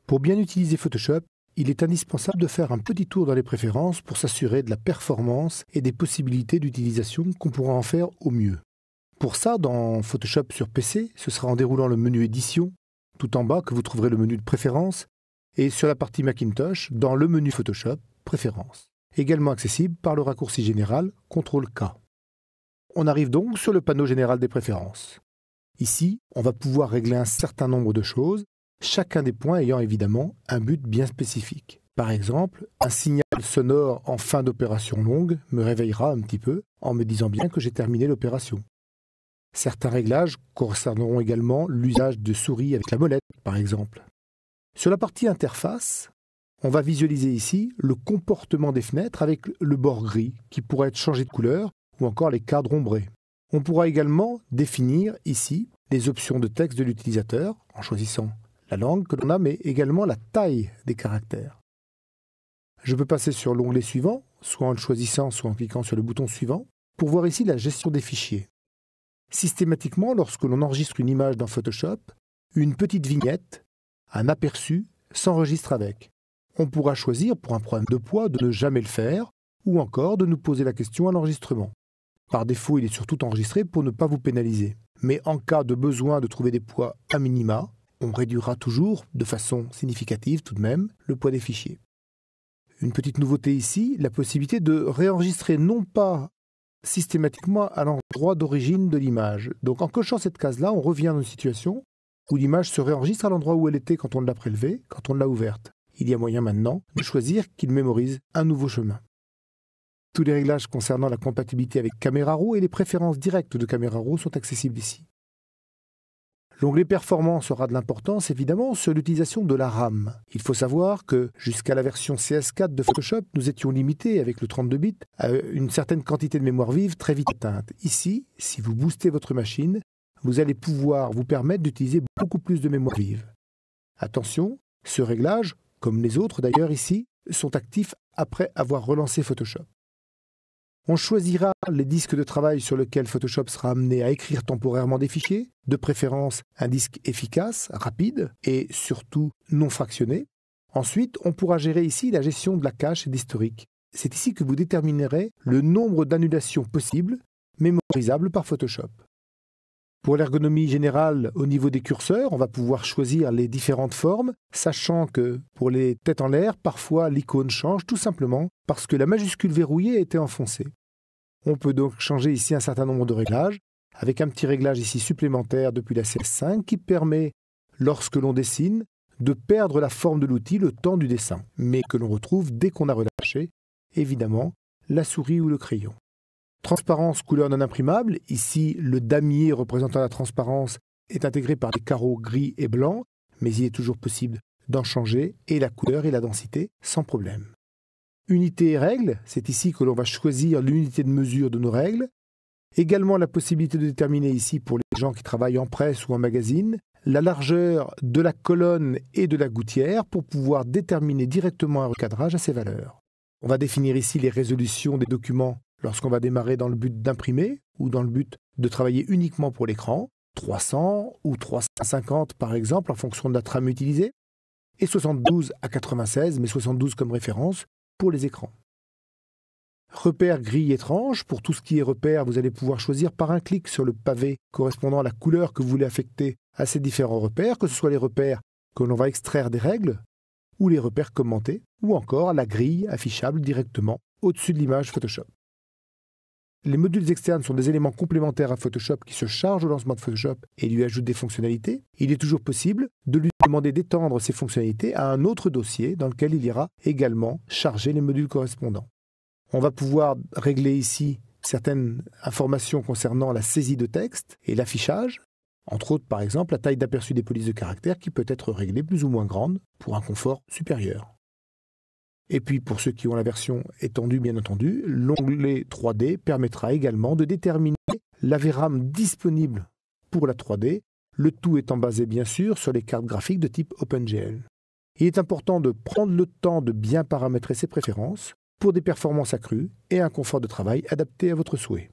Pour bien utiliser Photoshop, il est indispensable de faire un petit tour dans les préférences pour s'assurer de la performance et des possibilités d'utilisation qu'on pourra en faire au mieux. Pour ça, dans Photoshop sur PC, ce sera en déroulant le menu Édition, tout en bas que vous trouverez le menu de Préférences, et sur la partie Macintosh, dans le menu Photoshop, Préférences. Également accessible par le raccourci général CTRL-K. On arrive donc sur le panneau général des préférences. Ici, on va pouvoir régler un certain nombre de choses, chacun des points ayant évidemment un but bien spécifique. Par exemple, un signal sonore en fin d'opération longue me réveillera un petit peu en me disant bien que j'ai terminé l'opération. Certains réglages concerneront également l'usage de souris avec la molette, par exemple. Sur la partie interface, on va visualiser ici le comportement des fenêtres avec le bord gris qui pourrait être changé de couleur ou encore les cadres ombrés. On pourra également définir ici les options de texte de l'utilisateur en choisissant la langue que l'on a, mais également la taille des caractères. Je peux passer sur l'onglet suivant, soit en le choisissant, soit en cliquant sur le bouton suivant, pour voir ici la gestion des fichiers. Systématiquement, lorsque l'on enregistre une image dans Photoshop, une petite vignette, un aperçu, s'enregistre avec. On pourra choisir, pour un problème de poids, de ne jamais le faire, ou encore de nous poser la question à l'enregistrement. Par défaut, il est surtout enregistré pour ne pas vous pénaliser. Mais en cas de besoin de trouver des poids à minima, on réduira toujours, de façon significative tout de même, le poids des fichiers. Une petite nouveauté ici, la possibilité de réenregistrer non pas systématiquement à l'endroit d'origine de l'image. Donc en cochant cette case-là, on revient dans une situation où l'image se réenregistre à l'endroit où elle était quand on l'a prélevée, quand on l'a ouverte. Il y a moyen maintenant de choisir qu'il mémorise un nouveau chemin. Tous les réglages concernant la compatibilité avec Camera Raw et les préférences directes de Camera Raw sont accessibles ici. L'onglet Performance aura de l'importance évidemment sur l'utilisation de la RAM. Il faut savoir que jusqu'à la version CS4 de Photoshop, nous étions limités avec le 32 bits à une certaine quantité de mémoire vive très vite atteinte. Ici, si vous boostez votre machine, vous allez pouvoir vous permettre d'utiliser beaucoup plus de mémoire vive. Attention, ce réglage, comme les autres d'ailleurs ici, sont actifs après avoir relancé Photoshop. On choisira les disques de travail sur lesquels Photoshop sera amené à écrire temporairement des fichiers, de préférence un disque efficace, rapide et surtout non fractionné. Ensuite, on pourra gérer ici la gestion de la cache et d'historique. C'est ici que vous déterminerez le nombre d'annulations possibles, mémorisables par Photoshop. Pour l'ergonomie générale, au niveau des curseurs, on va pouvoir choisir les différentes formes, sachant que pour les têtes en l'air, parfois l'icône change tout simplement parce que la majuscule verrouillée a été enfoncée. On peut donc changer ici un certain nombre de réglages, avec un petit réglage ici supplémentaire depuis la CS5 qui permet, lorsque l'on dessine, de perdre la forme de l'outil le temps du dessin, mais que l'on retrouve dès qu'on a relâché, évidemment, la souris ou le crayon. Transparence couleur non imprimable, ici le damier représentant la transparence est intégré par des carreaux gris et blancs, mais il est toujours possible d'en changer et la couleur et la densité sans problème. Unité et règles, c'est ici que l'on va choisir l'unité de mesure de nos règles. Également la possibilité de déterminer ici pour les gens qui travaillent en presse ou en magazine, la largeur de la colonne et de la gouttière pour pouvoir déterminer directement un recadrage à ces valeurs. On va définir ici les résolutions des documents lorsqu'on va démarrer dans le but d'imprimer ou dans le but de travailler uniquement pour l'écran, 300 ou 350 par exemple en fonction de la trame utilisée, et 72 à 96, mais 72 comme référence pour les écrans. Repère grille étrange, pour tout ce qui est repère, vous allez pouvoir choisir par un clic sur le pavé correspondant à la couleur que vous voulez affecter à ces différents repères, que ce soit les repères que l'on va extraire des règles, ou les repères commentés, ou encore la grille affichable directement au-dessus de l'image Photoshop. Les modules externes sont des éléments complémentaires à Photoshop qui se chargent au lancement de Photoshop et lui ajoutent des fonctionnalités. Il est toujours possible de lui demander d'étendre ces fonctionnalités à un autre dossier dans lequel il ira également charger les modules correspondants. On va pouvoir régler ici certaines informations concernant la saisie de texte et l'affichage, entre autres par exemple la taille d'aperçu des polices de caractère qui peut être réglée plus ou moins grande pour un confort supérieur. Et puis pour ceux qui ont la version étendue bien entendu, l'onglet 3D permettra également de déterminer la VRAM disponible pour la 3D, le tout étant basé bien sûr sur les cartes graphiques de type OpenGL. Il est important de prendre le temps de bien paramétrer ses préférences pour des performances accrues et un confort de travail adapté à votre souhait.